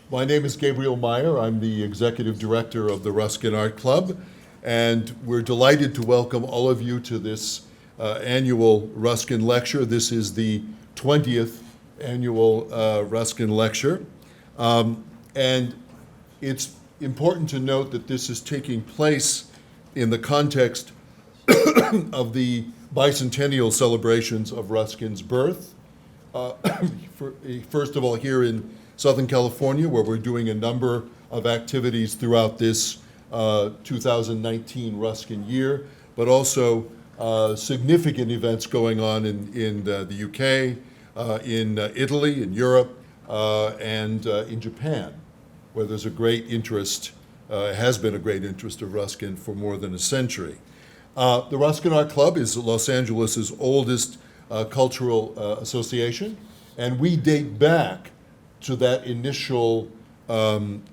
My name is Gabriel Meyer. I'm the executive director of the Ruskin Art Club, and we're delighted to welcome all of you to this annual Ruskin Lecture. This is the 20th annual Ruskin Lecture, and it's important to note that this is taking place in the context of the bicentennial celebrations of Ruskin's birth. First of all, here in Southern California, where we're doing a number of activities throughout this 2019 Ruskin year, but also significant events going on in the UK, in Italy, in Europe, and in Japan, where there's a great interest, has been a great interest of Ruskin for more than a century. The Ruskin Art Club is Los Angeles' oldest cultural association, and we date back to that initial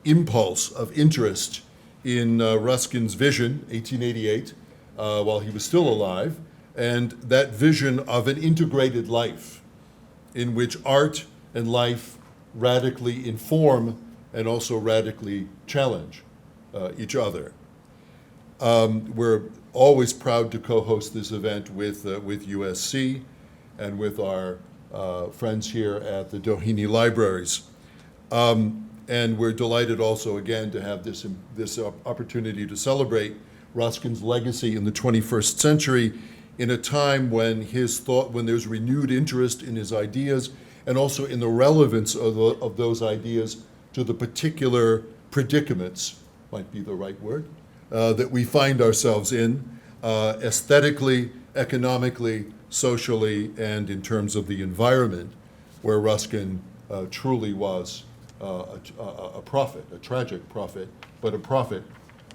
impulse of interest in Ruskin's vision, 1888, while he was still alive, and that vision of an integrated life in which art and life radically inform and also radically challenge each other. We're always proud to co-host this event with USC and with our friends here at the Doheny Libraries. And we're delighted also again to have this opportunity to celebrate Ruskin's legacy in the 21st century in a time when when there's renewed interest in his ideas and also in the relevance of those ideas to the particular predicaments, might be the right word, that we find ourselves in, aesthetically, economically, socially, and in terms of the environment, where Ruskin truly was a prophet, a tragic prophet, but a prophet.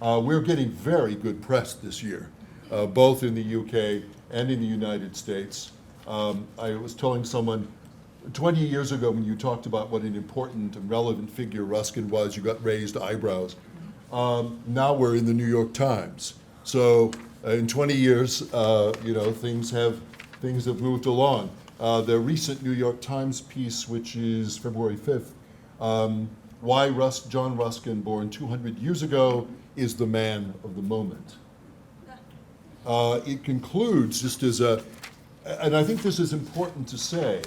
We're getting very good press this year, both in the UK and in the United States. I was telling someone 20 years ago when you talked about what an important and relevant figure Ruskin was, you got raised eyebrows. Now we're in the New York Times. So in 20 years, things have moved along. The recent New York Times piece, which is February 5th, why John Ruskin, born 200 years ago, is the man of the moment. It concludes just as and I think this is important to say,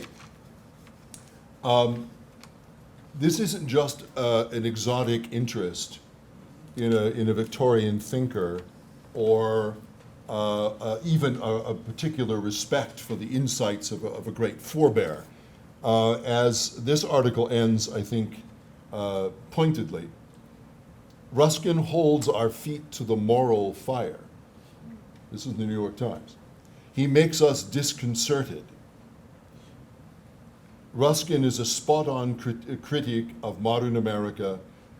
this isn't just an exotic interest in a Victorian thinker or even a particular respect for the insights of a great forebear. As this article ends, I think, pointedly, Ruskin holds our feet to the moral fire. This is the New York Times. He makes us disconcerted. Ruskin is a spot-on critic of modern America,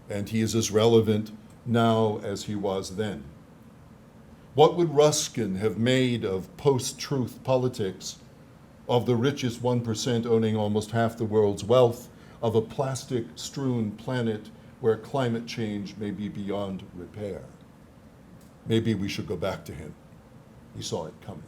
and he is as relevant now as he was then. What would Ruskin have made of post-truth politics, of the richest 1% owning almost half the world's wealth, of a plastic-strewn planet where climate change may be beyond repair? Maybe we should go back to him. He saw it coming.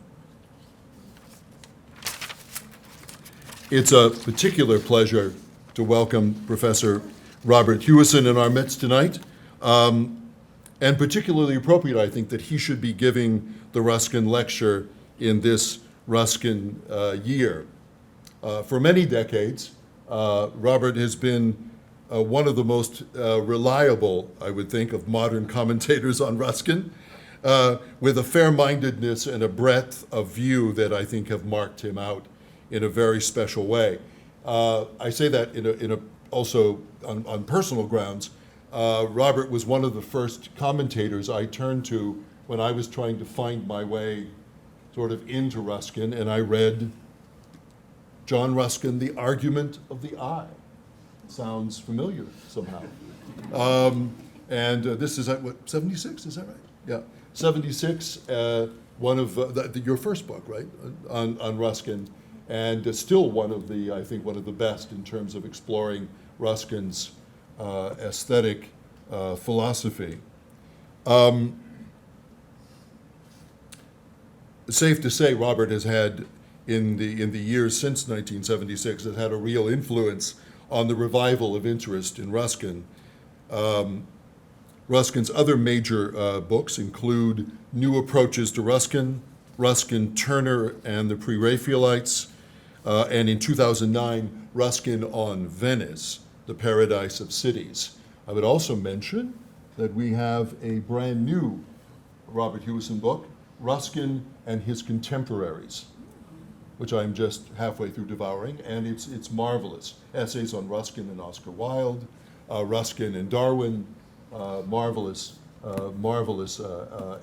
It's a particular pleasure to welcome Professor Robert Hewison in our midst tonight, and particularly appropriate, I think, that he should be giving the Ruskin Lecture in this Ruskin year. For many decades, Robert has been one of the most reliable, I would think, of modern commentators on Ruskin, with a fair-mindedness and a breadth of view that I think have marked him out in a very special way. I say that also on personal grounds. Robert was one of the first commentators I turned to when I was trying to find my way sort of into Ruskin, and I read John Ruskin, The Argument of the Eye. Sounds familiar somehow. And this is at, what, 76, is that right? Yeah, 76, one of your first book, right, on Ruskin, and still one of the best in terms of exploring Ruskin's aesthetic philosophy. Safe to say, Robert has had, in the years since 1976, has had a real influence on the revival of interest in Ruskin. Ruskin's other major books include New Approaches to Ruskin, Ruskin, Turner, and the Pre-Raphaelites, and in 2009, Ruskin on Venice, the Paradise of Cities. I would also mention that we have a brand new Robert Hewison book, Ruskin and His Contemporaries, which I'm just halfway through devouring, and it's marvelous. Essays on Ruskin and Oscar Wilde, Ruskin and Darwin, marvelous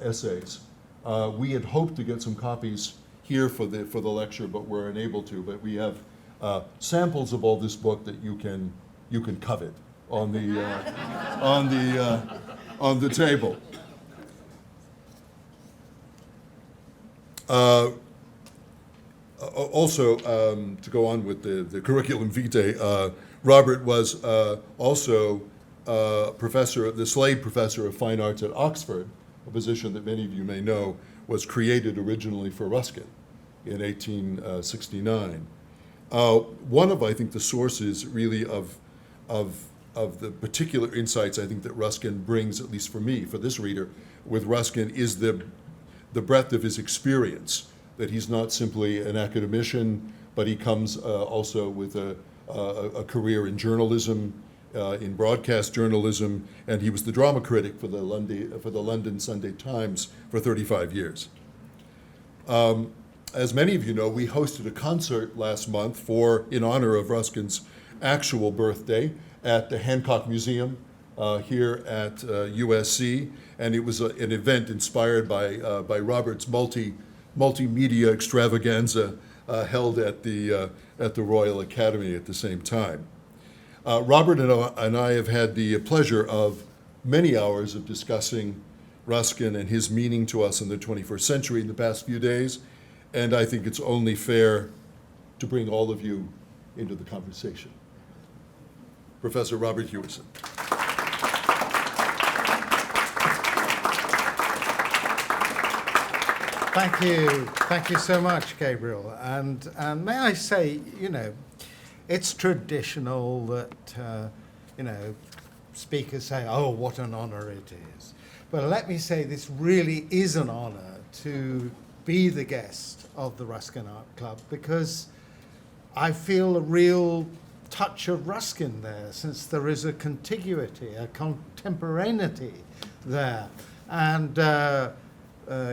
essays. We had hoped to get some copies here for the lecture, but we're unable to. But we have samples of all this book that you can covet on the table. Also, to go on with the curriculum vitae, Robert was also professor, the Slade Professor of Fine Arts at Oxford, a position that many of you may know was created originally for Ruskin in 1869. One of, I think, the sources really of the particular insights I think that Ruskin brings, at least for me, for this reader, with Ruskin is the breadth of his experience, that he's not simply an academician, but he comes also with a career in journalism, in broadcast journalism, and he was the drama critic for the London Sunday Times for 35 years. As many of you know, we hosted a concert last month in honor of Ruskin's actual birthday at the Hancock Museum here at USC, and it was an event inspired by Robert's multimedia extravaganza held at the Royal Academy at the same time. Robert and I have had the pleasure of many hours of discussing Ruskin and his meaning to us in the 21st century in the past few days, and I think it's only fair to bring all of you into the conversation. Professor Robert Hewison. Thank you so much, Gabriel. And may I say, it's traditional that, speakers say, oh, what an honor it is. But let me say, this really is an honor to be the guest of the Ruskin Art Club, because I feel a real touch of Ruskin there, since there is a contiguity, a contemporaneity there. And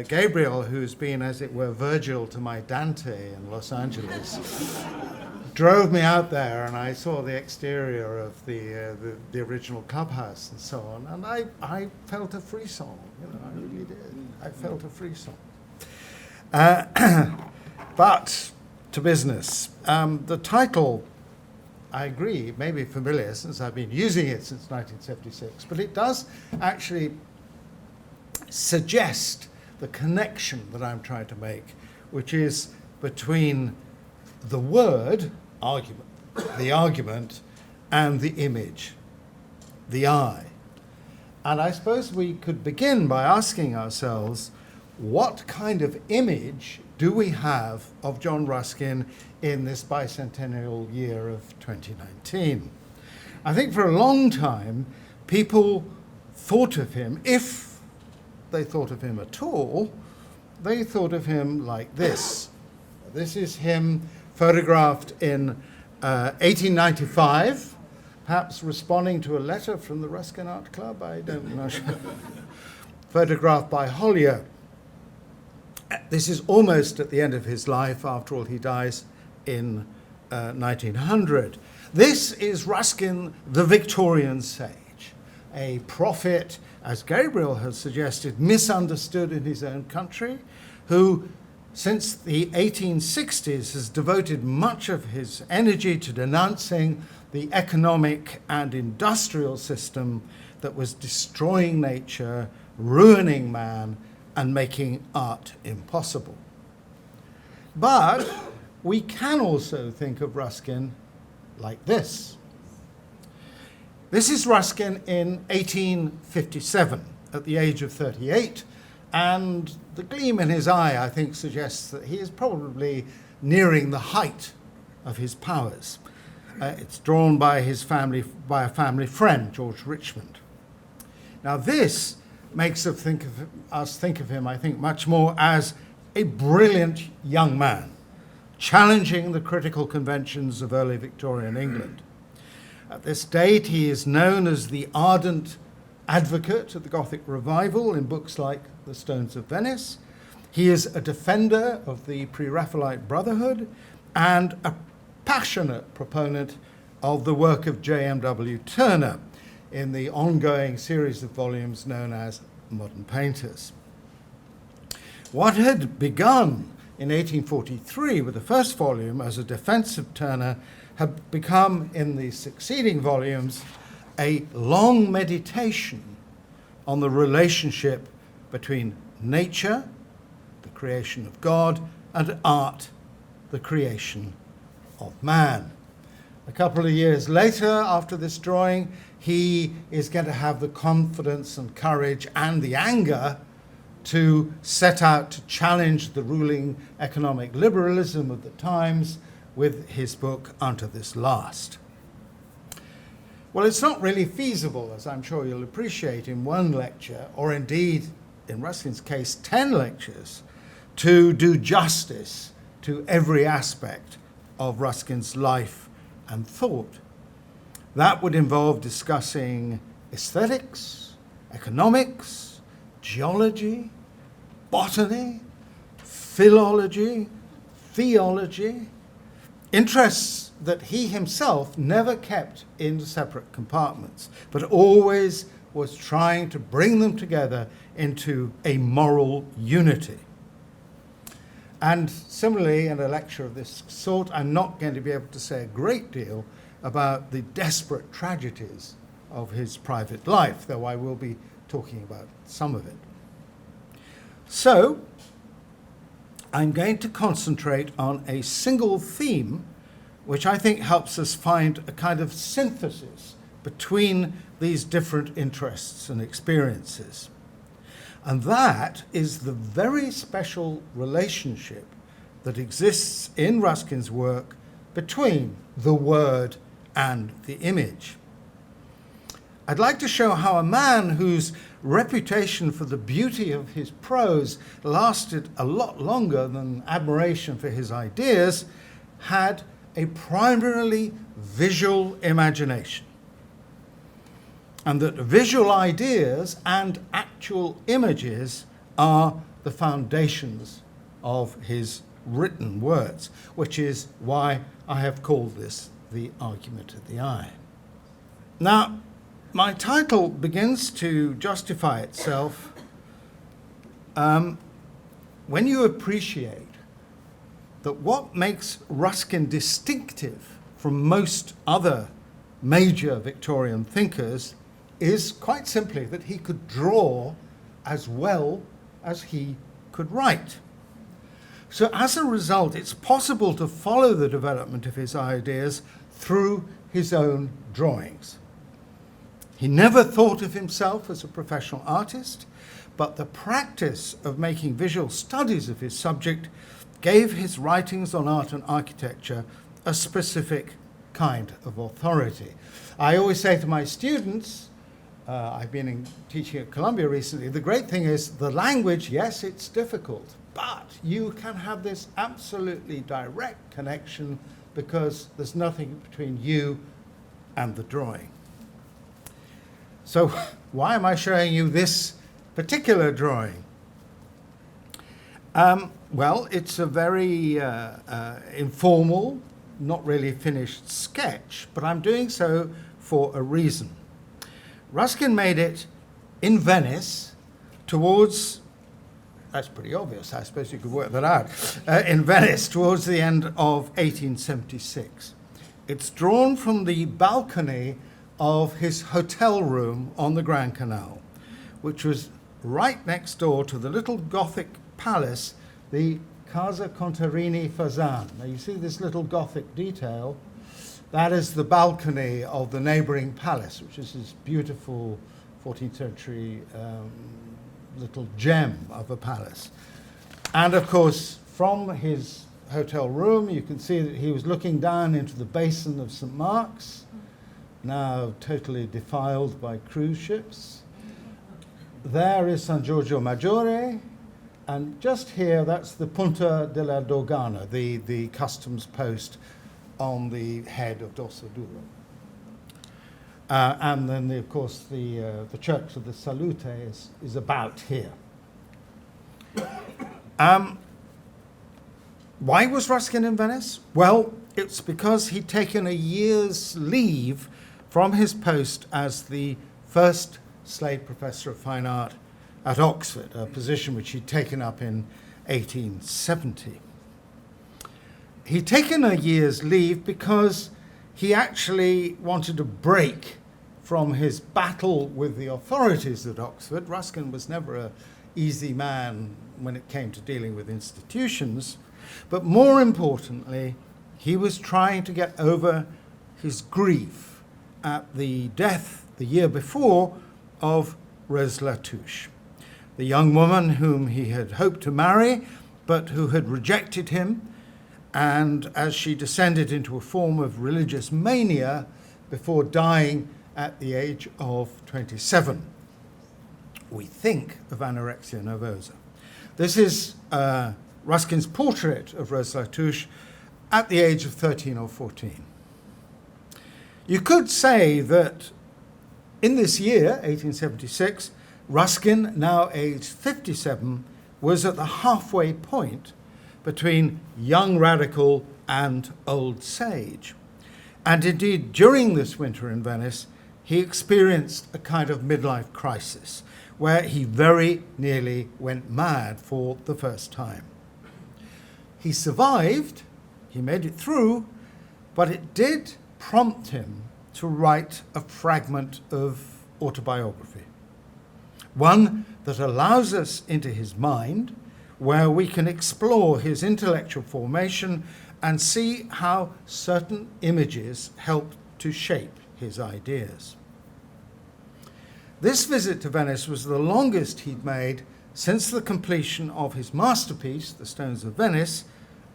Gabriel, who's been, as it were, Virgil to my Dante in Los Angeles, drove me out there, and I saw the exterior of the original clubhouse and so on, and I felt a frisson. I really did. I felt a frisson. But to business. The title, I agree, may be familiar since I've been using it since 1976, but it does actually suggest the connection that I'm trying to make, which is between the word, argument, the argument, and the image, the I. And I suppose we could begin by asking ourselves, what kind of image do we have of John Ruskin in this bicentennial year of 2019? I think for a long time, people thought of him, if they thought of him at all, they thought of him like this. This is him photographed in 1895, perhaps responding to a letter from the Ruskin Art Club, I don't know. Photographed by Hollier. This is almost at the end of his life. After all, he dies in 1900. This is Ruskin, the Victorian sage, a prophet, as Gabriel has suggested, misunderstood in his own country, who since the 1860s has devoted much of his energy to denouncing the economic and industrial system that was destroying nature, ruining man, and making art impossible. But we can also think of Ruskin like this. This is Ruskin in 1857, at the age of 38, and the gleam in his eye, I think, suggests that he is probably nearing the height of his powers. It's drawn by his family, by a family friend, George Richmond. Now this makes us think of him, I think, much more as a brilliant young man, challenging the critical conventions of early Victorian England. At this date, he is known as the ardent advocate of the Gothic revival in books like The Stones of Venice. He is a defender of the Pre-Raphaelite Brotherhood and a passionate proponent of the work of J.M.W. Turner in the ongoing series of volumes known as Modern Painters. What had begun in 1843 with the first volume as a defense of Turner had become, in the succeeding volumes, a long meditation on the relationship between nature, the creation of God, and art, the creation of man. A couple of years later, after this drawing, he is going to have the confidence and courage and the anger to set out to challenge the ruling economic liberalism of the times with his book Unto This Last. Well, it's not really feasible, as I'm sure you'll appreciate, in one lecture, or indeed, in Ruskin's case, 10 lectures, to do justice to every aspect of Ruskin's life and thought. That would involve discussing aesthetics, economics, geology, botany, philology, theology, interests that he himself never kept in separate compartments, but always was trying to bring them together into a moral unity. And similarly, in a lecture of this sort, I'm not going to be able to say a great deal about the desperate tragedies of his private life, though I will be talking about some of it. So, I'm going to concentrate on a single theme which I think helps us find a kind of synthesis between these different interests and experiences. And that is the very special relationship that exists in Ruskin's work between the word and the image. I'd like to show how a man whose reputation for the beauty of his prose lasted a lot longer than admiration for his ideas had a primarily visual imagination, and that visual ideas and actual images are the foundations of his written words, which is why I have called this the argument of the eye. Now, my title begins to justify itself when you appreciate that what makes Ruskin distinctive from most other major Victorian thinkers is quite simply that he could draw as well as he could write. So as a result, it's possible to follow the development of his ideas through his own drawings. He never thought of himself as a professional artist, but the practice of making visual studies of his subject gave his writings on art and architecture a specific kind of authority. I always say to my students, I've been teaching at Columbia recently, the great thing is the language, yes, it's difficult, but you can have this absolutely direct connection because there's nothing between you and the drawing. So why am I showing you this particular drawing? Well, it's a very informal, not really finished sketch, but I'm doing so for a reason. Ruskin made it in Venice towards, that's pretty obvious, I suppose you could work that out, in Venice towards the end of 1876. It's drawn from the balcony of his hotel room on the Grand Canal, which was right next door to the little Gothic palace, the Casa Contarini Fasan. Now you see this little Gothic detail. That is the balcony of the neighboring palace, which is this beautiful 14th century little gem of a palace. And of course, from his hotel room, you can see that he was looking down into the basin of St. Mark's, now totally defiled by cruise ships. There is San Giorgio Maggiore, and just here, that's the Punta della Dogana, the customs post on the head of Dorsoduro. And then, of course, the Church of the Salute is about here. Why was Ruskin in Venice? Well, it's because he'd taken a year's leave from his post as the first Slade Professor of Fine Art at Oxford, a position which he'd taken up in 1870. He'd taken a year's leave because he actually wanted a break from his battle with the authorities at Oxford. Ruskin was never an easy man when it came to dealing with institutions, but more importantly, he was trying to get over his grief at the death the year before of Rosatoche, the young woman whom he had hoped to marry, but who had rejected him, and as she descended into a form of religious mania before dying at the age of 27. We think of anorexia nervosa. This is Ruskin's portrait of Rosatoche at the age of 13 or 14. You could say that in this year, 1876, Ruskin, now aged 57, was at the halfway point between young radical and old sage. And indeed, during this winter in Venice, he experienced a kind of midlife crisis where he very nearly went mad for the first time. He survived, he made it through, but it did prompt him to write a fragment of autobiography, one that allows us into his mind, where we can explore his intellectual formation and see how certain images helped to shape his ideas. This visit to Venice was the longest he'd made since the completion of his masterpiece, The Stones of Venice,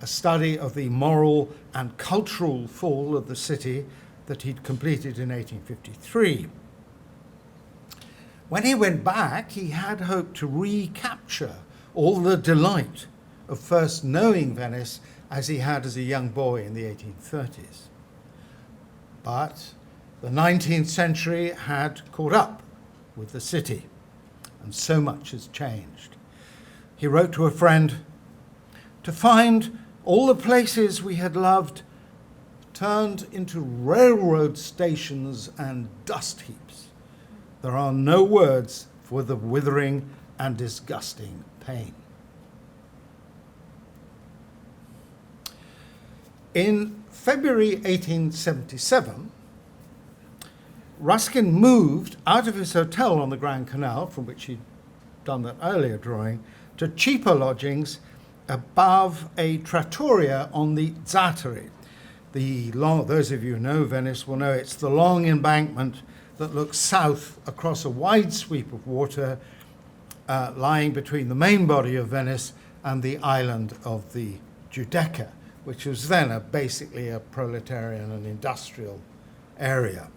a study of the moral and cultural fall of the city that he'd completed in 1853. When he went back, he had hoped to recapture all the delight of first knowing Venice as he had as a young boy in the 1830s. But the 19th century had caught up with the city, and so much has changed. He wrote to a friend, "To find all the places we had loved turned into railroad stations and dust heaps. There are no words for the withering and disgusting pain." In February 1877, Ruskin moved out of his hotel on the Grand Canal, from which he'd done that earlier drawing, to cheaper lodgings above a trattoria on the Zatari. Those of you who know Venice will know it's the long embankment that looks south across a wide sweep of water lying between the main body of Venice and the island of the Giudecca, which was then basically a proletarian and industrial area.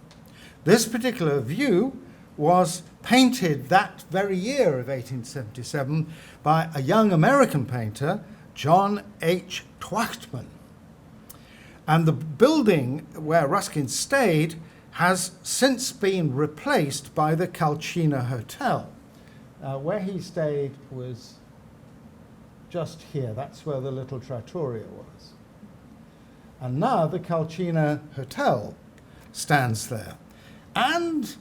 This particular view was painted that very year of 1877 by a young American painter, John H. Hwachtman. And the building where Ruskin stayed has since been replaced by the Calcina Hotel. Where he stayed was just here. That's where the little trattoria was. And now the Calcina Hotel stands there. And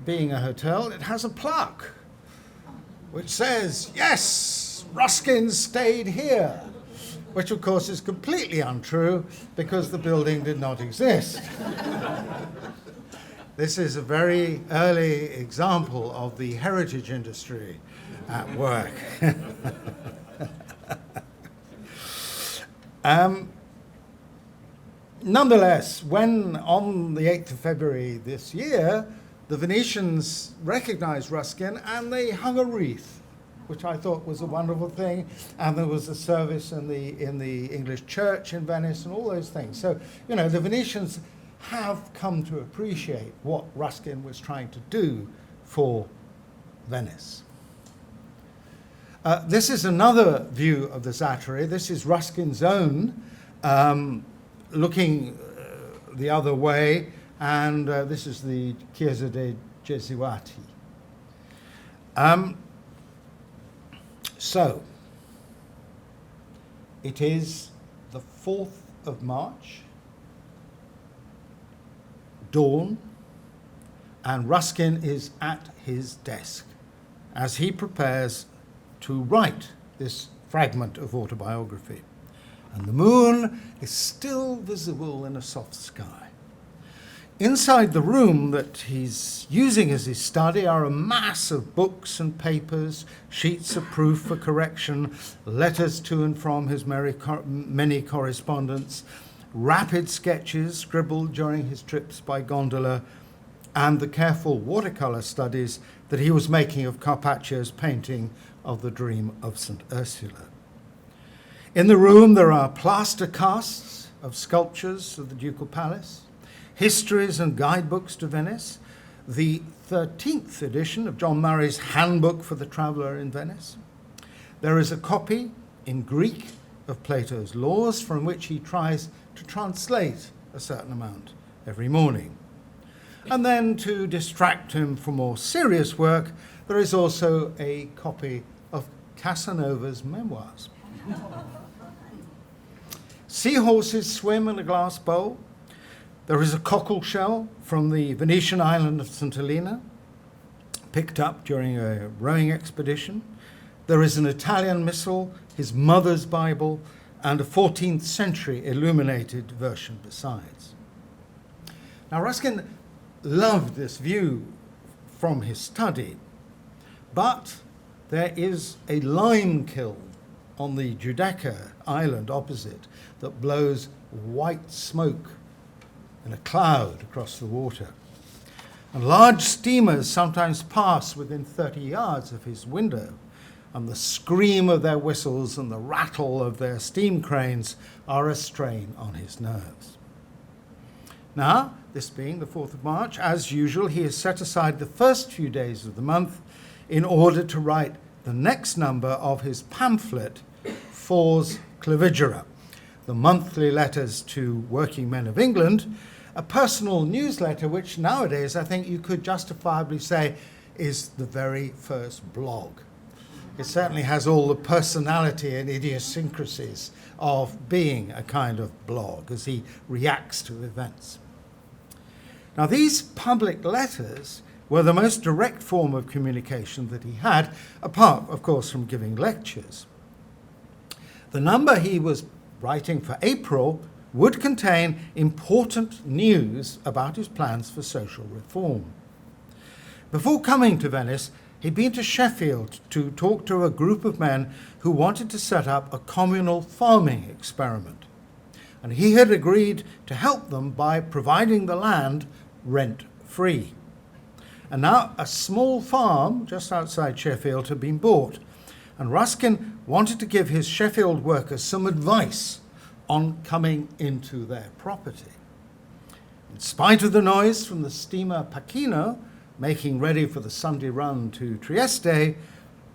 being a hotel, it has a plaque which says, "Yes, Ruskin stayed here," which of course is completely untrue because the building did not exist. This is a very early example of the heritage industry at work. Nonetheless, when on the 8th of February this year, the Venetians recognized Ruskin and they hung a wreath which I thought was a wonderful thing, and there was a service in the English church in Venice and all those things. So, you know, the Venetians have come to appreciate what Ruskin was trying to do for Venice. This is another view of the Zatari. This is Ruskin's own, looking the other way, and this is the Chiesa dei Gesuati. So, it is the 4th of March, dawn, and Ruskin is at his desk as he prepares to write this fragment of autobiography. And the moon is still visible in a soft sky. Inside the room that he's using as his study are a mass of books and papers, sheets of proof for correction, letters to and from his many correspondents, rapid sketches scribbled during his trips by gondola, and the careful watercolour studies that he was making of Carpaccio's painting of the Dream of St Ursula. In the room there are plaster casts of sculptures of the Ducal Palace, histories and guidebooks to Venice, the 13th edition of John Murray's Handbook for the Traveller in Venice. There is a copy in Greek of Plato's Laws, from which he tries to translate a certain amount every morning. And then, to distract him from more serious work, there is also a copy of Casanova's memoirs. Seahorses swim in a glass bowl. There is a cockle shell from the Venetian island of St Helena, picked up during a rowing expedition. There is an Italian missal, his mother's Bible, and a 14th century illuminated version besides. Now, Ruskin loved this view from his study, but there is a lime kiln on the Giudecca island opposite that blows white smoke in a cloud across the water. And large steamers sometimes pass within 30 yards of his window, and the scream of their whistles and the rattle of their steam cranes are a strain on his nerves. Now, this being the 4th of March, as usual, he has set aside the first few days of the month in order to write the next number of his pamphlet, Fors Clavigera, the monthly letters to working men of England, a personal newsletter which nowadays I think you could justifiably say is the very first blog. It certainly has all the personality and idiosyncrasies of being a kind of blog as he reacts to events. Now, these public letters were the most direct form of communication that he had, apart, of course, from giving lectures. The number he was writing for April would contain important news about his plans for social reform. Before coming to Venice, he'd been to Sheffield to talk to a group of men who wanted to set up a communal farming experiment. And he had agreed to help them by providing the land rent-free. And now a small farm just outside Sheffield had been bought, and Ruskin wanted to give his Sheffield workers some advice on coming into their property. In spite of the noise from the steamer Pachino, making ready for the Sunday run to Trieste,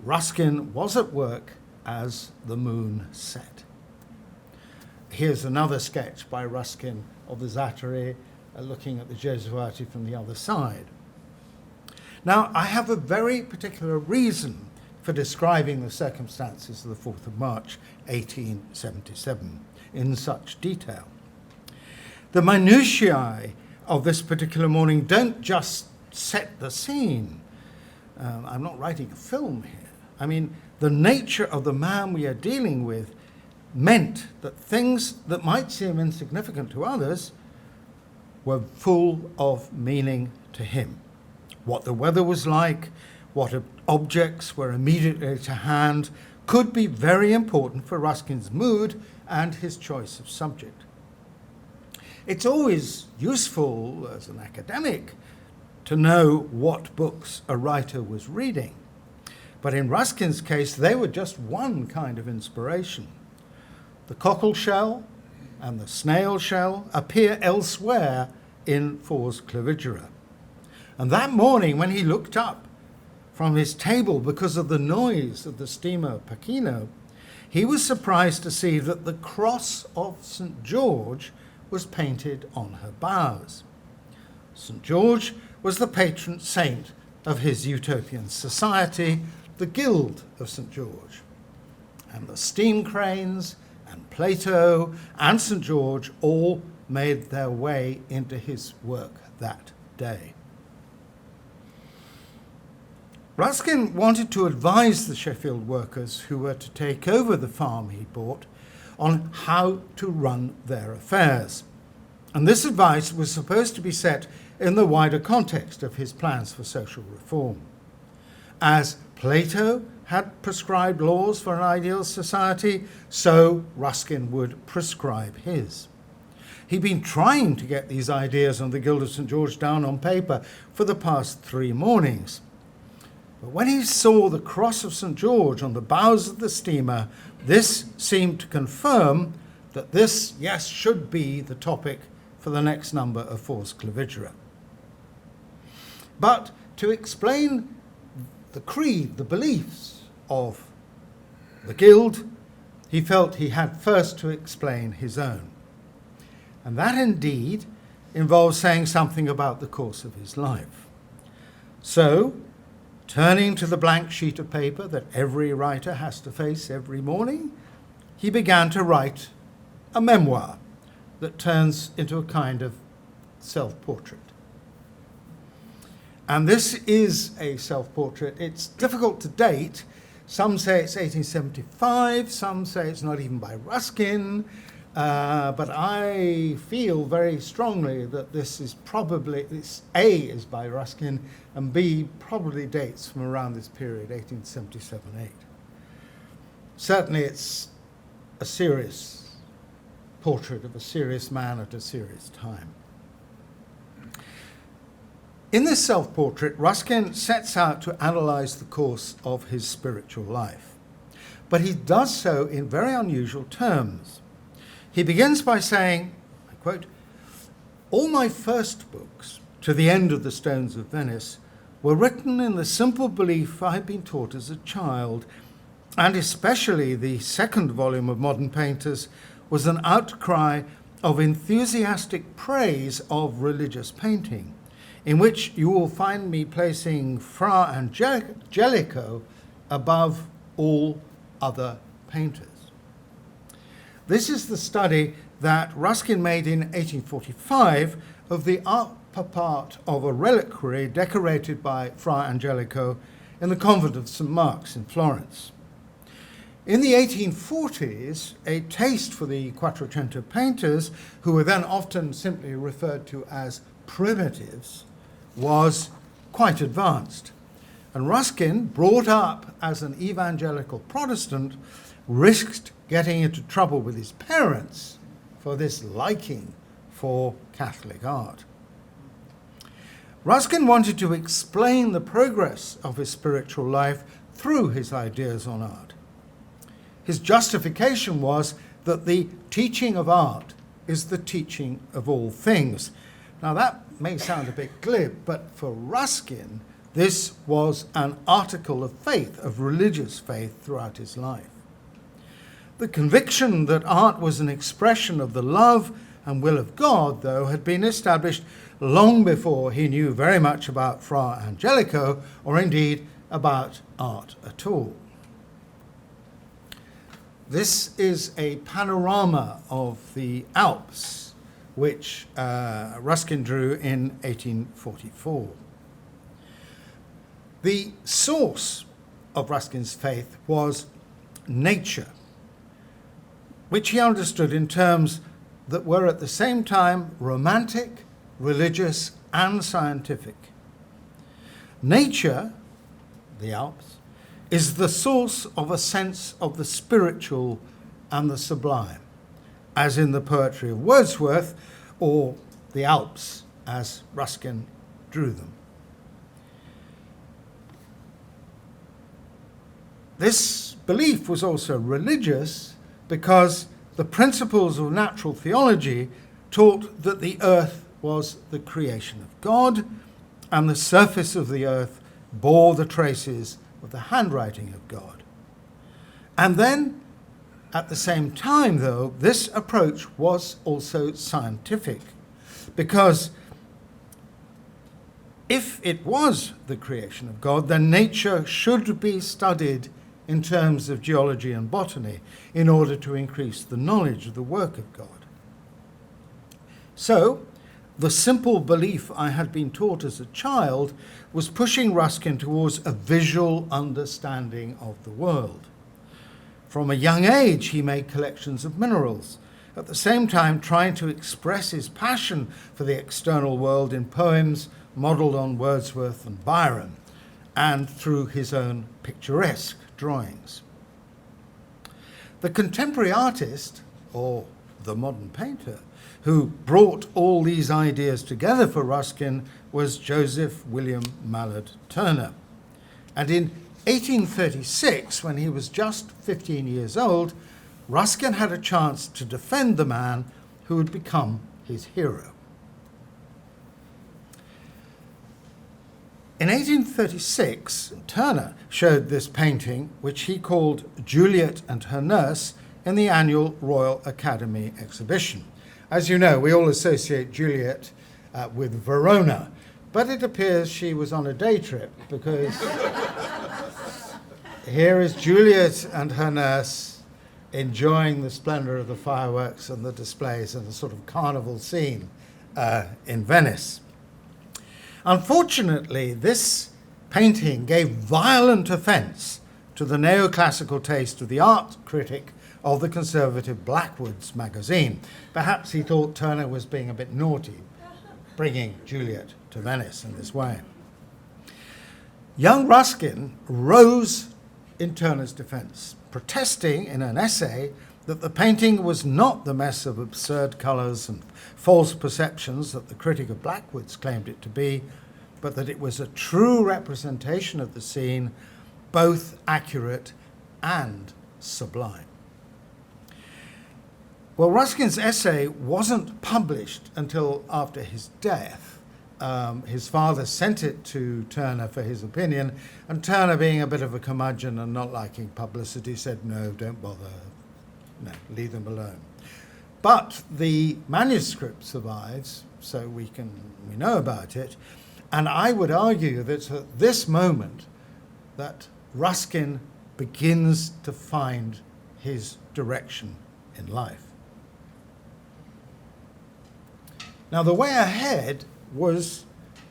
Ruskin was at work as the moon set. Here's another sketch by Ruskin of the Zatari, looking at the Gesuati from the other side. Now, I have a very particular reason for describing the circumstances of the 4th of March, 1877, in such detail. The minutiae of this particular morning don't just set the scene. I'm not writing a film here. I mean, the nature of the man we are dealing with meant that things that might seem insignificant to others were full of meaning to him. What the weather was like, what objects were immediately to hand, could be very important for Ruskin's mood and his choice of subject. It's always useful as an academic to know what books a writer was reading, But in Ruskin's case, they were just one kind of inspiration. The cockle shell and the snail shell appear elsewhere in Fors Clavigera. And that morning, when he looked up from his table because of the noise of the steamer Pachino, he was surprised to see that the cross of St. George was painted on her bows. St. George was the patron saint of his utopian society, the Guild of St. George. And the steam cranes and Plato and St. George all made their way into his work that day. Ruskin wanted to advise the Sheffield workers who were to take over the farm he bought on how to run their affairs. And this advice was supposed to be set in the wider context of his plans for social reform. As Plato had prescribed laws for an ideal society, so Ruskin would prescribe his. He'd been trying to get these ideas on the Guild of St. George down on paper for the past 3 mornings. But when he saw the cross of St. George on the bows of the steamer, this seemed to confirm that this, yes, should be the topic for the next number of Fors Clavigera. But to explain the creed, the beliefs of the Guild, he felt he had first to explain his own. And that indeed involves saying something about the course of his life. So, turning to the blank sheet of paper that every writer has to face every morning, he began to write a memoir that turns into a kind of self-portrait. And this is a self-portrait. It's difficult to date. Some say it's 1875, some say it's not even by Ruskin, but I feel very strongly that this is probably, A is by Ruskin, and B probably dates from around this period, 1877-8. Certainly it's a serious portrait of a serious man at a serious time. In this self-portrait, Ruskin sets out to analyze the course of his spiritual life. But he does so in very unusual terms. He begins by saying, I quote, "All my first books, to the end of the Stones of Venice, were written in the simple belief I had been taught as a child, and especially the second volume of Modern Painters was an outcry of enthusiastic praise of religious painting, in which you will find me placing Fra Angelico above all other painters." This is the study that Ruskin made in 1845 of the upper part of a reliquary decorated by Fra Angelico in the convent of St. Mark's in Florence. In the 1840s, a taste for the Quattrocento painters, who were then often simply referred to as primitives, was quite advanced. And Ruskin, brought up as an evangelical Protestant, risked getting into trouble with his parents for this liking for Catholic art. Ruskin wanted to explain the progress of his spiritual life through his ideas on art. His justification was that the teaching of art is the teaching of all things. Now that may sound a bit glib, but for Ruskin, this was an article of faith, of religious faith throughout his life. The conviction that art was an expression of the love and will of God, though, had been established long before he knew very much about Fra Angelico, or indeed about art at all. This is a panorama of the Alps, which Ruskin drew in 1844. The source of Ruskin's faith was nature, which he understood in terms that were at the same time romantic, religious, and scientific. Nature, the Alps, is the source of a sense of the spiritual and the sublime, as in the poetry of Wordsworth, or the Alps as Ruskin drew them. This belief was also religious because the principles of natural theology taught that the earth was the creation of God, and the surface of the earth bore the traces of the handwriting of God. And then, at the same time, though, this approach was also scientific, because if it was the creation of God, then nature should be studied in terms of geology and botany in order to increase the knowledge of the work of God. So, the simple belief I had been taught as a child was pushing Ruskin towards a visual understanding of the world. From a young age, he made collections of minerals, at the same time trying to express his passion for the external world in poems modelled on Wordsworth and Byron, and through his own picturesque drawings. The contemporary artist, or the modern painter, who brought all these ideas together for Ruskin was Joseph William Mallard Turner. And in 1836, when he was just 15 years old, Ruskin had a chance to defend the man who would become his hero. In 1836, Turner showed this painting, which he called Juliet and Her Nurse, in the annual Royal Academy exhibition. As you know, we all associate Juliet with Verona, but it appears she was on a day trip, because here is Juliet and her nurse enjoying the splendor of the fireworks and the displays and the sort of carnival scene in Venice. Unfortunately, this painting gave violent offense to the neoclassical taste of the art critic of the conservative Blackwood's magazine. Perhaps he thought Turner was being a bit naughty, bringing Juliet to Venice in this way. Young Ruskin rose in Turner's defense, protesting in an essay that the painting was not the mess of absurd colors and false perceptions that the critic of Blackwood's claimed it to be, but that it was a true representation of the scene, both accurate and sublime. Well, Ruskin's essay wasn't published until after his death. His father sent it to Turner for his opinion, and Turner, being a bit of a curmudgeon and not liking publicity, said, no, don't bother, no, leave them alone. But the manuscript survives, so we know about it, and I would argue that at this moment that Ruskin begins to find his direction in life. Now, the way ahead was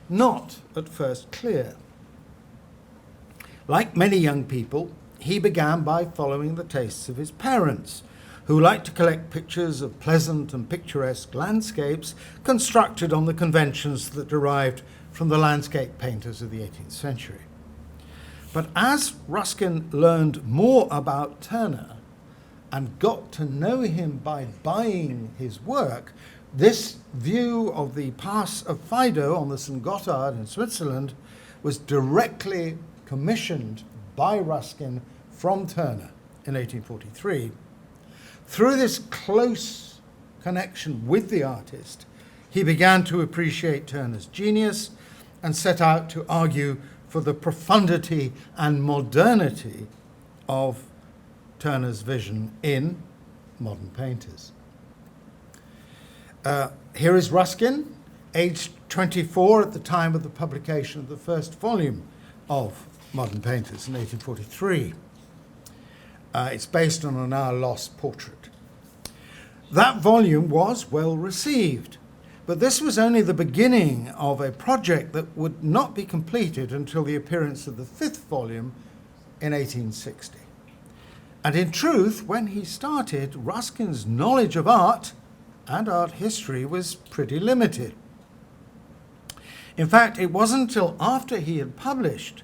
not at first clear. Like many young people, he began by following the tastes of his parents, who liked to collect pictures of pleasant and picturesque landscapes constructed on the conventions that derived from the landscape painters of the 18th century. But as Ruskin learned more about Turner and got to know him by buying his work, this view of the Pass of Fido on the St. Gotthard in Switzerland was directly commissioned by Ruskin from Turner in 1843. Through this close connection with the artist, he began to appreciate Turner's genius and set out to argue for the profundity and modernity of Turner's vision in modern painters. Here is Ruskin, aged 24 at the time of the publication of the first volume of Modern Painters in 1843. It's based on a now lost portrait. That volume was well received, but this was only the beginning of a project that would not be completed until the appearance of the fifth volume in 1860. And in truth, when he started, Ruskin's knowledge of art and art history was pretty limited. In fact, it wasn't until after he had published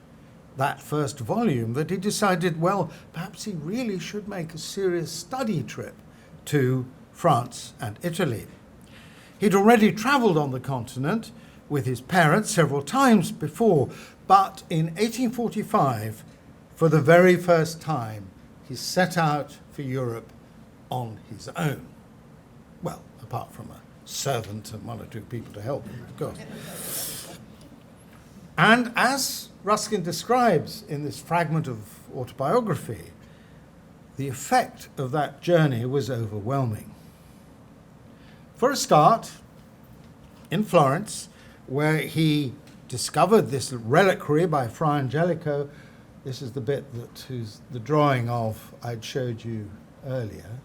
that first volume that he decided, well, perhaps he really should make a serious study trip to France and Italy. He'd already travelled on the continent with his parents several times before, but in 1845, for the very first time, he set out for Europe on his own. Well, apart from a servant and one or two people to help him, of course. And as Ruskin describes in this fragment of autobiography, the effect of that journey was overwhelming. For a start, in Florence, where he discovered this reliquary by Fra Angelico, this is the bit that who's the drawing of I'd showed you earlier.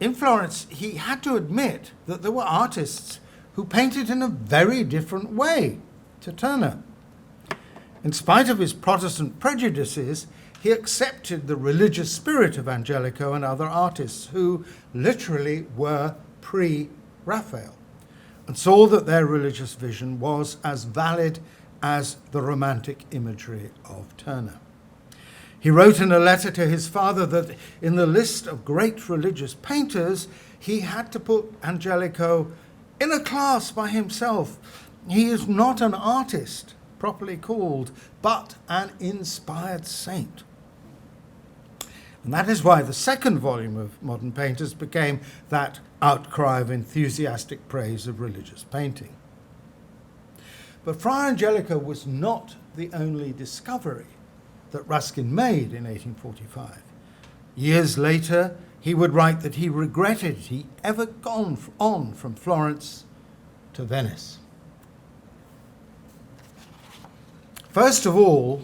In Florence, he had to admit that there were artists who painted in a very different way to Turner. In spite of his Protestant prejudices, he accepted the religious spirit of Angelico and other artists who literally were pre-Raphael, and saw that their religious vision was as valid as the romantic imagery of Turner. He wrote in a letter to his father that in the list of great religious painters, he had to put Angelico in a class by himself. He is not an artist, properly called, but an inspired saint. And that is why the second volume of Modern Painters became that outcry of enthusiastic praise of religious painting. But Fra Angelico was not the only discovery that Ruskin made in 1845. Years later, he would write that he regretted he ever gone on from Florence to Venice. First of all,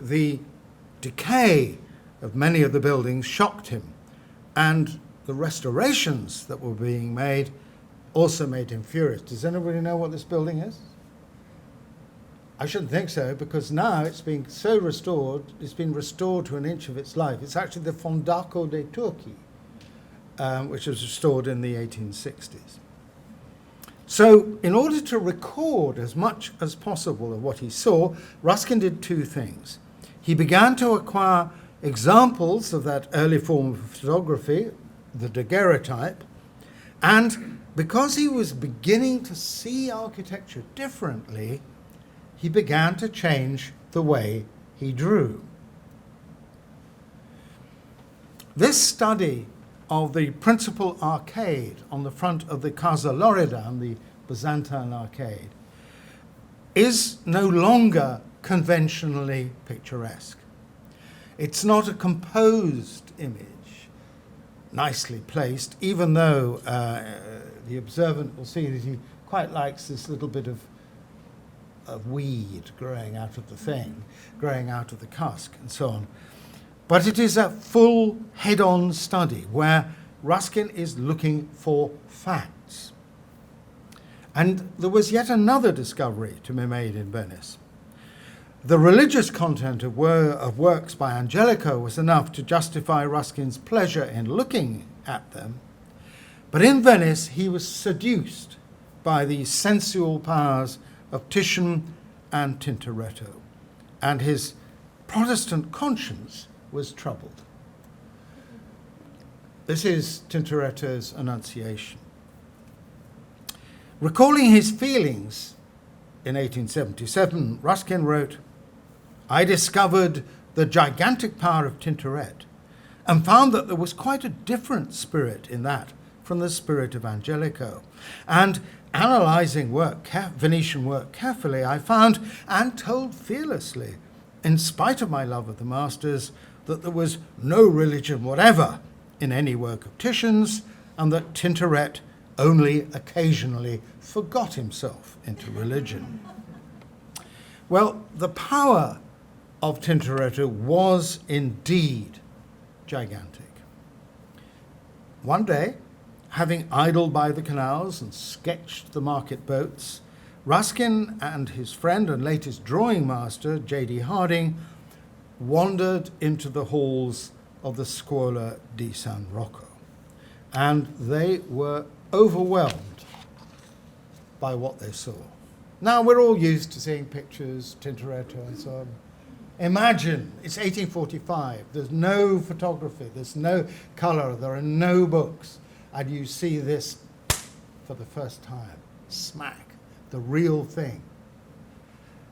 the decay of many of the buildings shocked him, and the restorations that were being made also made him furious. Does anybody know what this building is? I shouldn't think so, because now it's been so restored, it's been restored to an inch of its life. It's actually the Fondaco dei Turchi, which was restored in the 1860s. So in order to record as much as possible of what he saw, Ruskin did two things. He began to acquire examples of that early form of photography, the daguerreotype, and because he was beginning to see architecture differently, he began to change the way he drew. This study of the principal arcade on the front of the Casa Loredan, the Byzantine Arcade, is no longer conventionally picturesque. It's not a composed image, nicely placed, even though the observant will see that he quite likes this little bit of weed growing out of the thing, growing out of the cask, and so on. But it is a full head-on study where Ruskin is looking for facts. And there was yet another discovery to be made in Venice. The religious content of works by Angelico was enough to justify Ruskin's pleasure in looking at them, but in Venice he was seduced by the sensual powers of Titian and Tintoretto, and his Protestant conscience was troubled. This is Tintoretto's Enunciation. Recalling his feelings in 1877, Ruskin wrote, "I discovered the gigantic power of Tintoret and found that there was quite a different spirit in that from the spirit of Angelico. And analysing Venetian work carefully, I found and told fearlessly, in spite of my love of the masters, that there was no religion whatever in any work of Titian's, and that Tintoret only occasionally forgot himself into religion." Well, the power of Tintoretto was indeed gigantic. One day, having idled by the canals and sketched the market boats, Ruskin and his friend and latest drawing master, J.D. Harding, wandered into the halls of the Scuola di San Rocco, and they were overwhelmed by what they saw. Now, we're all used to seeing pictures, Tintoretto and so on. Imagine, it's 1845, there's no photography, there's no colour, there are no books, and you see this for the first time, smack, the real thing.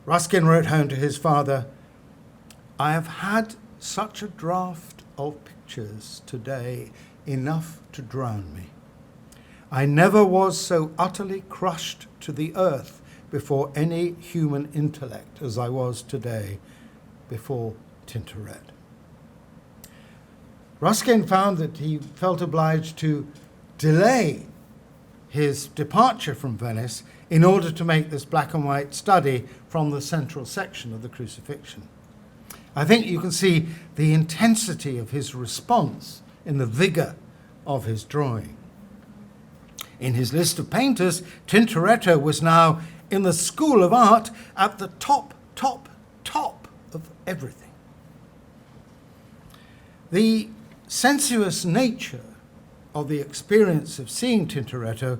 Ruskin wrote home to his father, "I have had such a draught of pictures today, enough to drown me. I never was so utterly crushed to the earth before any human intellect as I was today before Tintoret." Ruskin found that he felt obliged to delay his departure from Venice in order to make this black and white study from the central section of the Crucifixion. I think you can see the intensity of his response in the vigor of his drawing. In his list of painters, Tintoretto was now in the school of art at the top of everything. The sensuous nature of the experience of seeing Tintoretto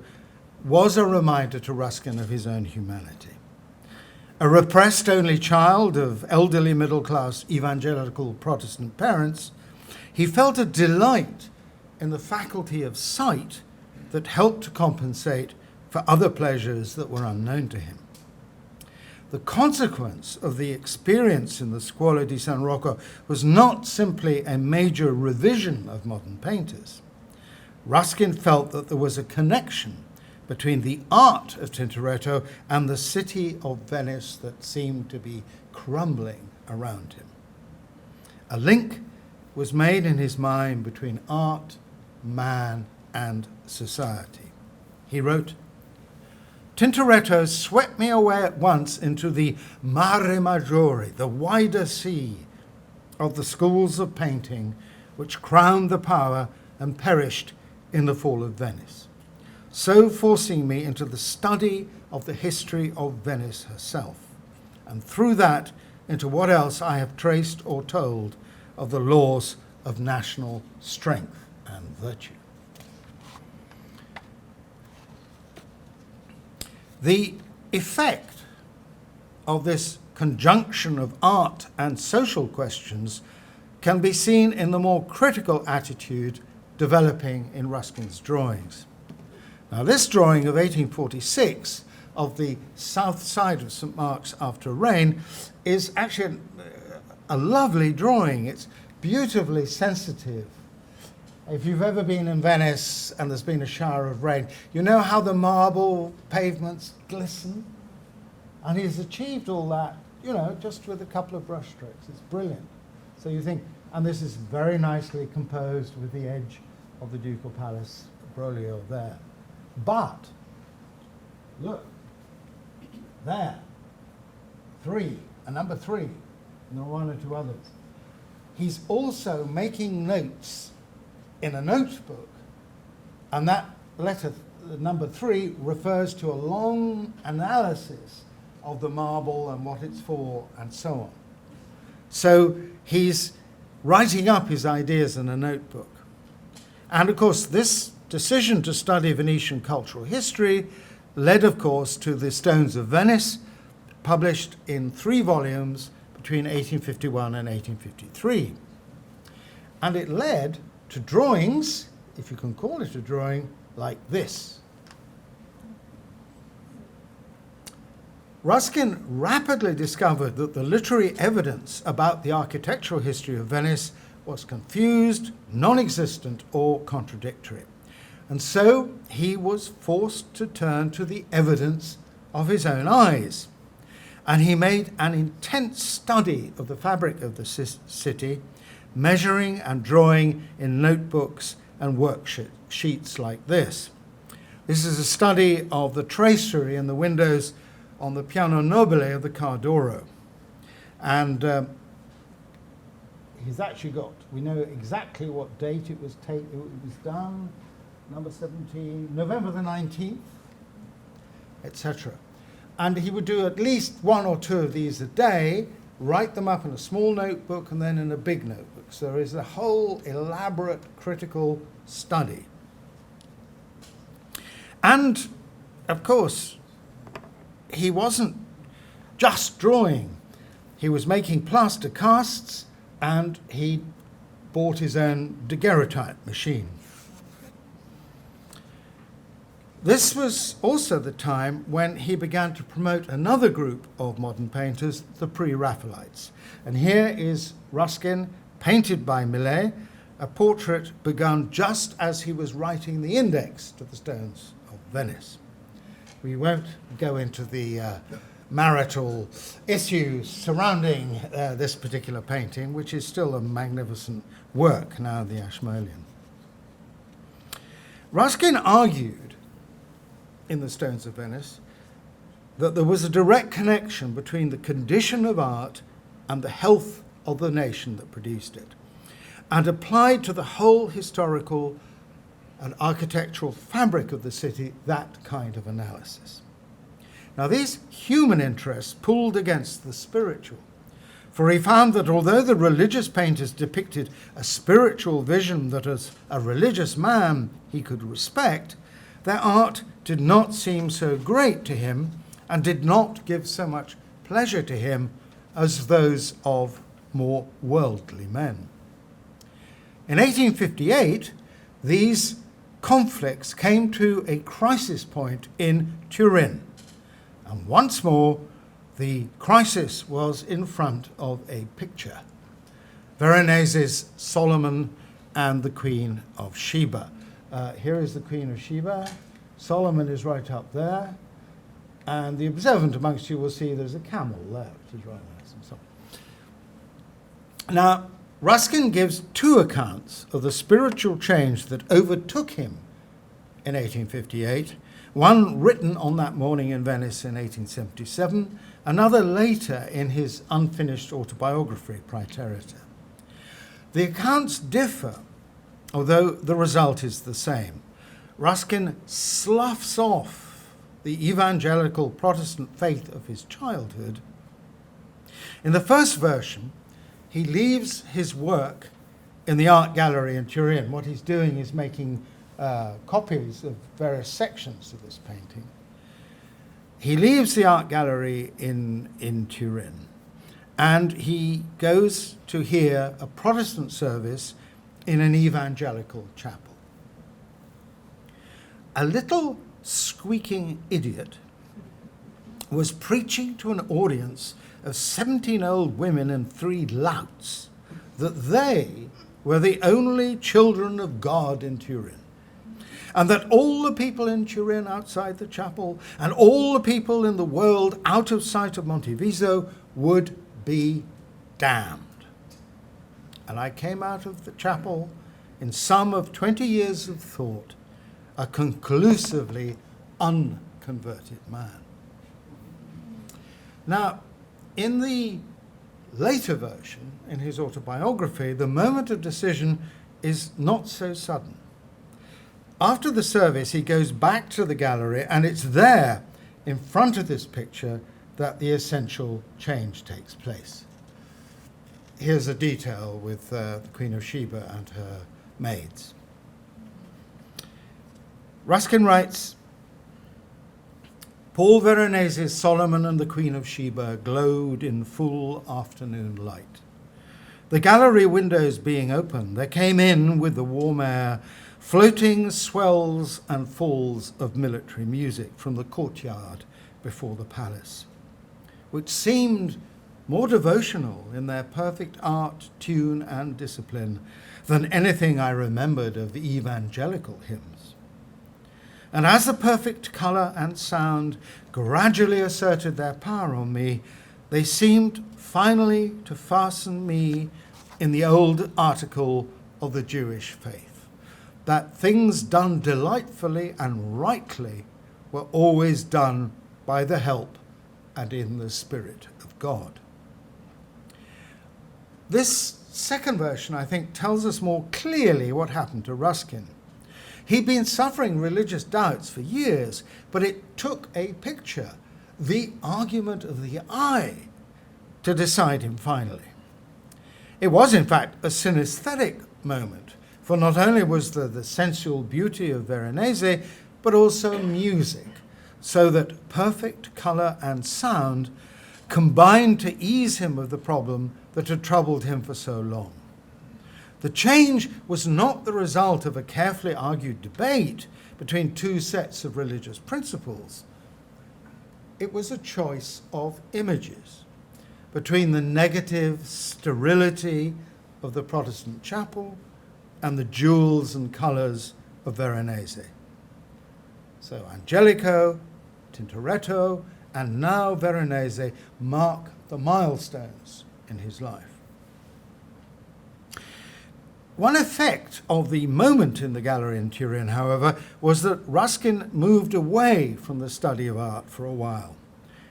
was a reminder to Ruskin of his own humanity. A repressed only child of elderly middle-class evangelical Protestant parents, he felt a delight in the faculty of sight that helped to compensate for other pleasures that were unknown to him. The consequence of the experience in the Scuola di San Rocco was not simply a major revision of modern painters. Ruskin felt that there was a connection between the art of Tintoretto and the city of Venice that seemed to be crumbling around him. A link was made in his mind between art, man, and society. He wrote, "Tintoretto swept me away at once into the mare maggiore, the wider sea of the schools of painting which crowned the power and perished in the fall of Venice, so forcing me into the study of the history of Venice herself, and through that into what else I have traced or told of the laws of national strength and virtue." The effect of this conjunction of art and social questions can be seen in the more critical attitude developing in Ruskin's drawings. Now, this drawing of 1846 of the south side of St. Mark's after rain is actually a lovely drawing. It's beautifully sensitive. If you've ever been in Venice and there's been a shower of rain, you know how the marble pavements glisten? And he's achieved all that, just with a couple of brush strokes. It's brilliant. So you think, and this is very nicely composed with the edge of the Ducal Palace Broglio there. But, look, there, number three, and there are one or two others. He's also making notes in a notebook, and that letter, number 3, refers to a long analysis of the marble and what it's for and so on. So he's writing up his ideas in a notebook. And of course, this decision to study Venetian cultural history led, of course, to the Stones of Venice, published in 3 volumes between 1851 and 1853. And it led to drawings, if you can call it a drawing, like this. Ruskin rapidly discovered that the literary evidence about the architectural history of Venice was confused, non-existent, or contradictory. And so he was forced to turn to the evidence of his own eyes. And he made an intense study of the fabric of the city, measuring and drawing in notebooks and worksheets like this. This is a study of the tracery in the windows on the piano nobile of the Cardoro. And he's actually got, we know exactly what date it was done, number 17, November the 19th, etc. And he would do at least 1 or 2 of these a day, write them up in a small notebook and then in a big notebook. So there is a whole elaborate critical study. And, of course, he wasn't just drawing. He was making plaster casts, and he bought his own daguerreotype machine. This was also the time when he began to promote another group of modern painters, the pre-Raphaelites. And here is Ruskin, painted by Millet, a portrait begun just as he was writing the index to the Stones of Venice. We won't go into the marital issues surrounding this particular painting, which is still a magnificent work now, the Ashmolean. Ruskin argued in the Stones of Venice that there was a direct connection between the condition of art and the health of the nation that produced it, and applied to the whole historical and architectural fabric of the city that kind of analysis. Now, these human interests pulled against the spiritual, for he found that although the religious painters depicted a spiritual vision that as a religious man he could respect, their art did not seem so great to him and did not give so much pleasure to him as those of more worldly men. In 1858, these conflicts came to a crisis point in Turin, and once more the crisis was in front of a picture, Veronese's Solomon and the Queen of Sheba. Here is the Queen of Sheba. Solomon is right up there, and the observant amongst you will see there's a camel there, which is right nice and so on. Now, Ruskin gives two accounts of the spiritual change that overtook him in 1858, one written on that morning in Venice in 1877, another later in his unfinished autobiography, Praeterita. The accounts differ, although the result is the same. Ruskin sloughs off the evangelical Protestant faith of his childhood. In the first version, he leaves his work in the art gallery in Turin. What he's doing is making copies of various sections of this painting. He leaves the art gallery in Turin, and he goes to hear a Protestant service in an evangelical chapel. A little squeaking idiot was preaching to an audience of 17 old women and 3 louts that they were the only children of God in Turin, and that all the people in Turin outside the chapel and all the people in the world out of sight of Monteviso would be damned. And I came out of the chapel in sum of 20 years of thought, a conclusively unconverted man. Now, in the later version, in his autobiography, the moment of decision is not so sudden. After the service, he goes back to the gallery, and it's there, in front of this picture, that the essential change takes place. Here's a detail with the Queen of Sheba and her maids. Ruskin writes, Paul Veronese's Solomon and the Queen of Sheba glowed in full afternoon light. The gallery windows being open, there came in with the warm air floating swells and falls of military music from the courtyard before the palace, which seemed more devotional in their perfect art, tune, and discipline than anything I remembered of evangelical hymns. And as the perfect colour and sound gradually asserted their power on me, they seemed finally to fasten me in the old article of the Jewish faith, that things done delightfully and rightly were always done by the help and in the Spirit of God. This second version, I think, tells us more clearly what happened to Ruskin. He'd been suffering religious doubts for years, but it took a picture, the argument of the eye, to decide him finally. It was, in fact, a synesthetic moment, for not only was there the sensual beauty of Veronese, but also music, so that perfect colour and sound combined to ease him of the problem that had troubled him for so long. The change was not the result of a carefully argued debate between two sets of religious principles. It was a choice of images between the negative sterility of the Protestant chapel and the jewels and colours of Veronese. So Angelico, Tintoretto, and now Veronese mark the milestones in his life. One effect of the moment in the gallery in Turin, however, was that Ruskin moved away from the study of art for a while.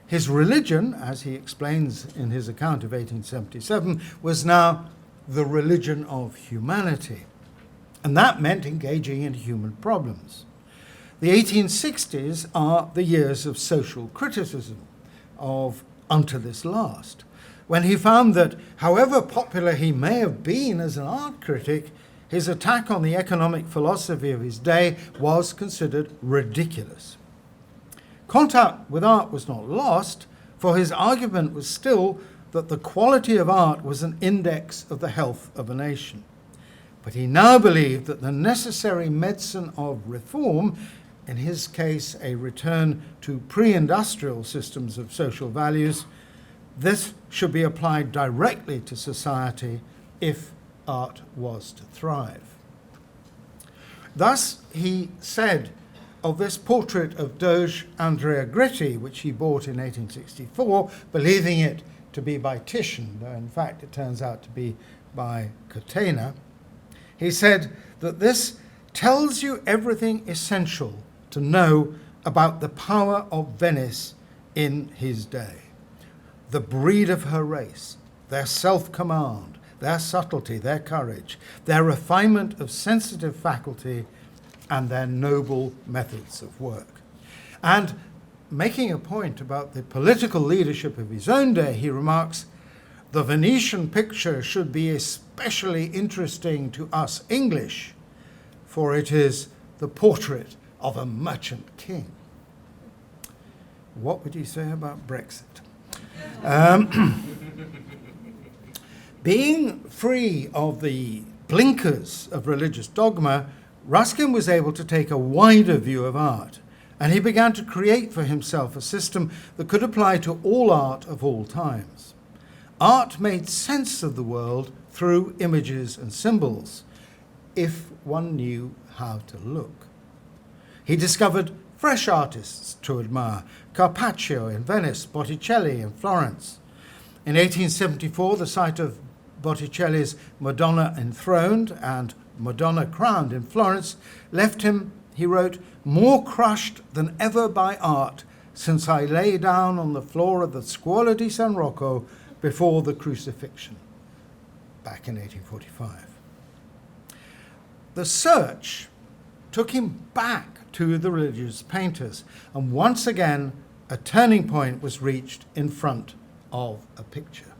His religion, as he explains in his account of 1877, was now the religion of humanity, and that meant engaging in human problems. The 1860s are the years of social criticism of Unto This Last, when he found that, however popular he may have been as an art critic, his attack on the economic philosophy of his day was considered ridiculous. Contact with art was not lost, for his argument was still that the quality of art was an index of the health of a nation. But he now believed that the necessary medicine of reform, in his case a return to pre-industrial systems of social values, this should be applied directly to society if art was to thrive. Thus, he said of this portrait of Doge Andrea Gritti, which he bought in 1864, believing it to be by Titian, though in fact it turns out to be by Catena, he said that this tells you everything essential to know about the power of Venice in his day. The breed of her race, their self-command, their subtlety, their courage, their refinement of sensitive faculty, and their noble methods of work. And making a point about the political leadership of his own day, he remarks, "The Venetian picture should be especially interesting to us English, for it is the portrait of a merchant king." What would you say about Brexit? Being free of the blinkers of religious dogma, Ruskin was able to take a wider view of art, and he began to create for himself a system that could apply to all art of all times. Art made sense of the world through images and symbols, if one knew how to look. He discovered fresh artists to admire: Carpaccio in Venice, Botticelli in Florence. In 1874, the sight of Botticelli's Madonna Enthroned and Madonna Crowned in Florence left him, he wrote, "more crushed than ever by art since I lay down on the floor of the Scuola di San Rocco before the crucifixion," back in 1845. The search took him back to the religious painters, and once again a turning point was reached in front of a picture.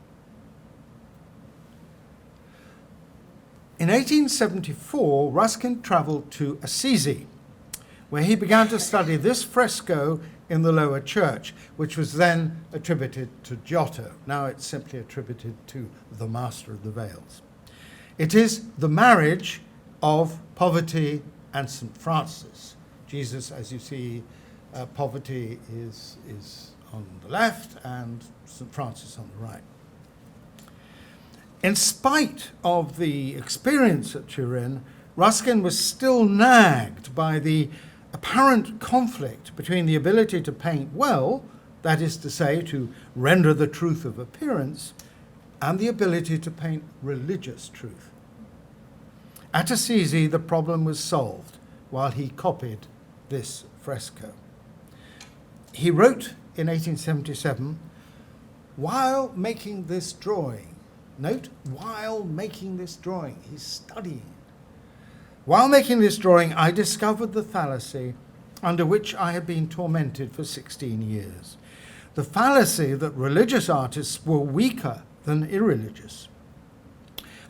In 1874, Ruskin travelled to Assisi, where he began to study this fresco in the lower church, which was then attributed to Giotto. Now it's simply attributed to the Master of the Veils. It is the marriage of poverty and St. Francis. Jesus, as you see, poverty is on the left and St. Francis on the right. In spite of the experience at Turin, Ruskin was still nagged by the apparent conflict between the ability to paint well, that is to say, to render the truth of appearance, and the ability to paint religious truth. At Assisi, the problem was solved while he copied this fresco. He wrote in 1877, while making this drawing, note, while making this drawing, he's studying. While making this drawing, I discovered the fallacy under which I had been tormented for 16 years. The fallacy that religious artists were weaker than irreligious.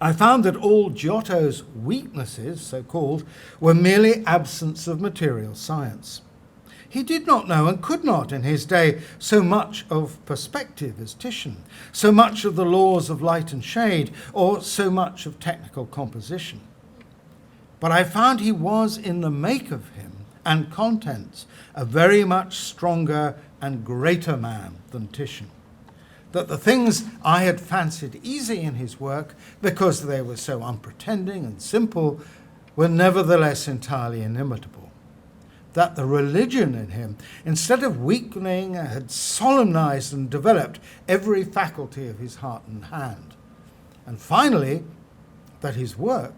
I found that all Giotto's weaknesses, so-called, were merely absence of material science. He did not know and could not in his day so much of perspective as Titian, so much of the laws of light and shade, or so much of technical composition. But I found he was in the make of him and contents a very much stronger and greater man than Titian. That the things I had fancied easy in his work, because they were so unpretending and simple, were nevertheless entirely inimitable. That the religion in him, instead of weakening, had solemnized and developed every faculty of his heart and hand. And finally, that his work,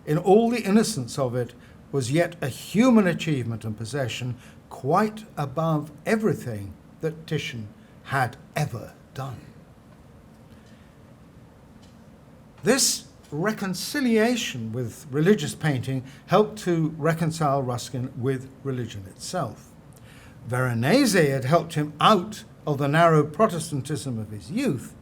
in all the innocence of it, was yet a human achievement and possession quite above everything that Titian had ever done. This reconciliation with religious painting helped to reconcile Ruskin with religion itself. Veronese had helped him out of the narrow Protestantism of his youth,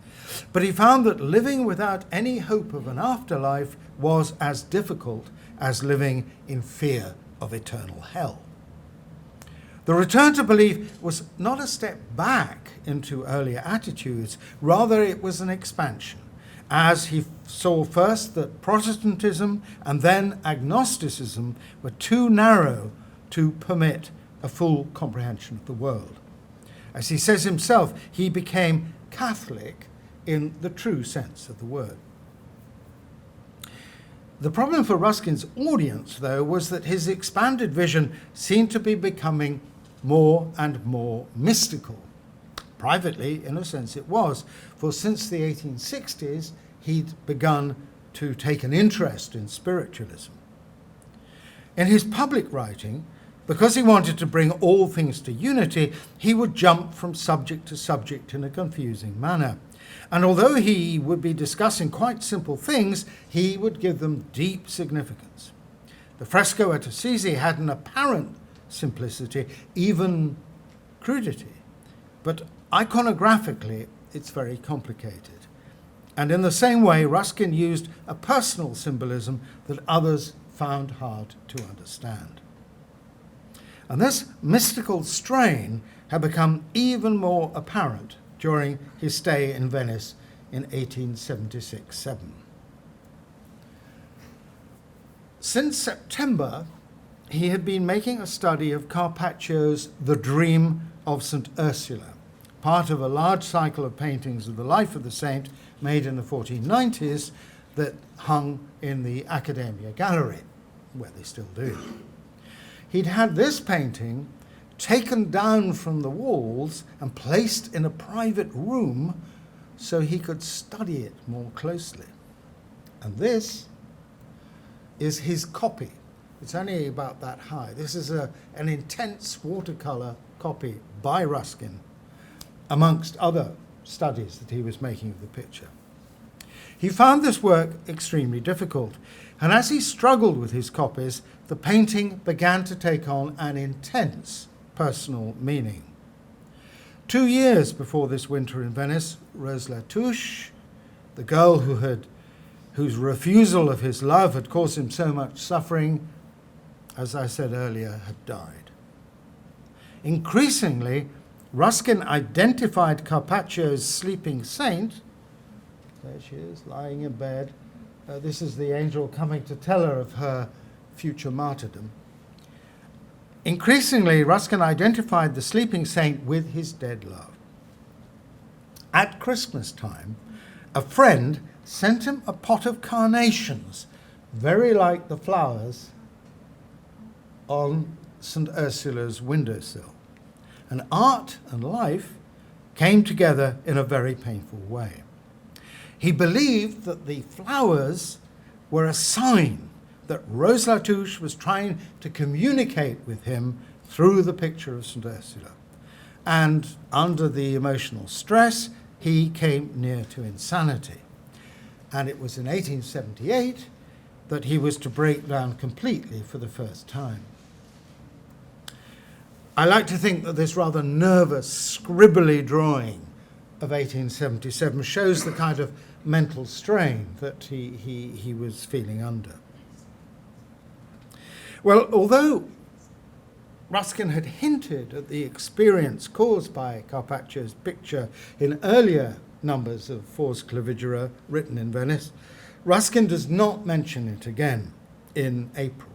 but he found that living without any hope of an afterlife was as difficult as living in fear of eternal hell. The return to belief was not a step back into earlier attitudes, rather it was an expansion, as he saw first that Protestantism and then agnosticism were too narrow to permit a full comprehension of the world. As he says himself, he became Catholic in the true sense of the word. The problem for Ruskin's audience, though, was that his expanded vision seemed to be becoming more and more mystical. Privately, in a sense, it was, for since the 1860s, he'd begun to take an interest in spiritualism. In his public writing, because he wanted to bring all things to unity, he would jump from subject to subject in a confusing manner. And although he would be discussing quite simple things, he would give them deep significance. The fresco at Assisi had an apparent simplicity, even crudity, but iconographically it's very complicated. And in the same way, Ruskin used a personal symbolism that others found hard to understand. And this mystical strain had become even more apparent during his stay in Venice in 1876-7. Since September, he had been making a study of Carpaccio's The Dream of St Ursula, part of a large cycle of paintings of the life of the saint made in the 1490s that hung in the Accademia Gallery, where they still do. He'd had this painting taken down from the walls and placed in a private room so he could study it more closely. And this is his copy. It's only about that high. This is an intense watercolor copy by Ruskin, amongst other studies that he was making of the picture. He found this work extremely difficult, and as he struggled with his copies, the painting began to take on an intense personal meaning. 2 years before this winter in Venice, Rosatoche, the girl whose refusal of his love had caused him so much suffering, as I said earlier, had died. Increasingly, Ruskin identified Carpaccio's sleeping saint. There she is, lying in bed. This is the angel coming to tell her of her future martyrdom. Increasingly, Ruskin identified the sleeping saint with his dead love. At Christmas time, a friend sent him a pot of carnations, very like the flowers on St Ursula's windowsill. And art and life came together in a very painful way. He believed that the flowers were a sign that Rosatoche was trying to communicate with him through the picture of St Ursula. And under the emotional stress, he came near to insanity. And it was in 1878 that he was to break down completely for the first time. I like to think that this rather nervous, scribbly drawing of 1877 shows the kind of mental strain that he was feeling under. Well, although Ruskin had hinted at the experience caused by Carpaccio's picture in earlier numbers of Fors Clavigera, written in Venice. Ruskin does not mention it again in April.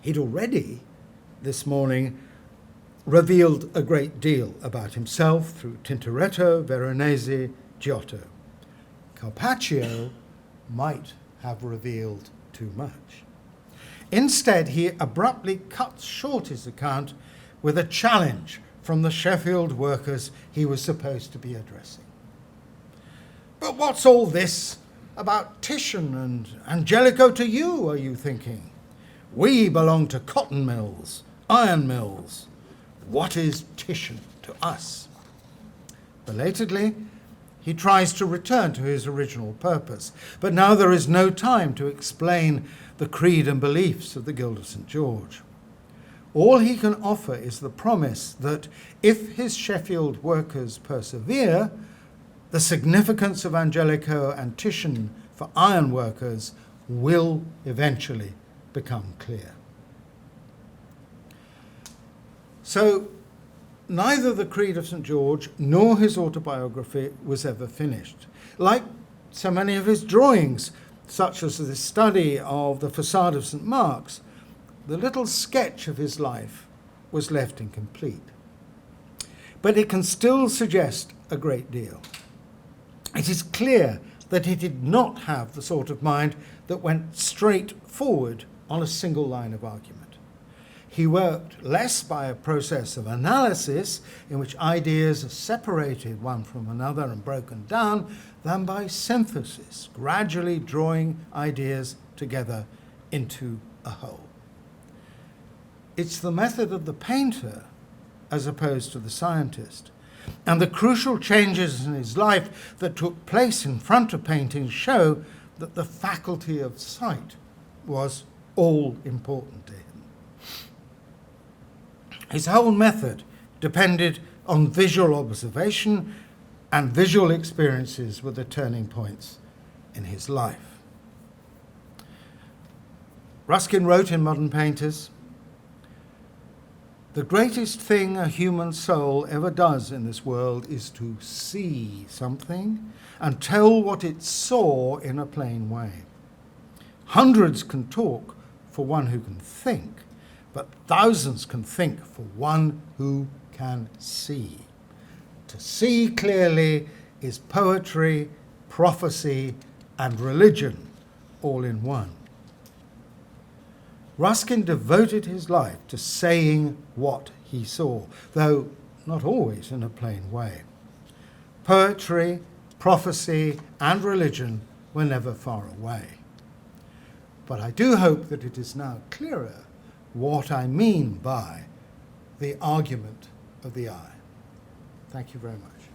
He'd already, this morning, revealed a great deal about himself through Tintoretto, Veronese, Giotto. Carpaccio might have revealed too much. Instead, he abruptly cuts short his account with a challenge from the Sheffield workers he was supposed to be addressing. But what's all this about Titian and Angelico to you, are you thinking? We belong to cotton mills, iron mills. What is Titian to us? Belatedly, he tries to return to his original purpose, but now there is no time to explain the creed and beliefs of the Guild of St. George. All he can offer is the promise that if his Sheffield workers persevere, the significance of Angelico and Titian for iron workers will eventually become clear. So, neither the Creed of St. George nor his autobiography was ever finished. Like so many of his drawings, such as the study of the facade of St. Mark's, the little sketch of his life was left incomplete. But it can still suggest a great deal. It is clear that he did not have the sort of mind that went straight forward on a single line of argument. He worked less by a process of analysis in which ideas are separated one from another and broken down than by synthesis, gradually drawing ideas together into a whole. It's the method of the painter as opposed to the scientist, and the crucial changes in his life that took place in front of painting show that the faculty of sight was all important to him. His whole method depended on visual observation, and visual experiences were the turning points in his life. Ruskin wrote in Modern Painters, "The greatest thing a human soul ever does in this world is to see something and tell what it saw in a plain way. Hundreds can talk for one who can think, but thousands can think for one who can see. To see clearly is poetry, prophecy, and religion all in one." Ruskin devoted his life to saying what he saw, though not always in a plain way. Poetry, prophecy, and religion were never far away. But I do hope that it is now clearer what I mean by the argument of the eye. Thank you very much.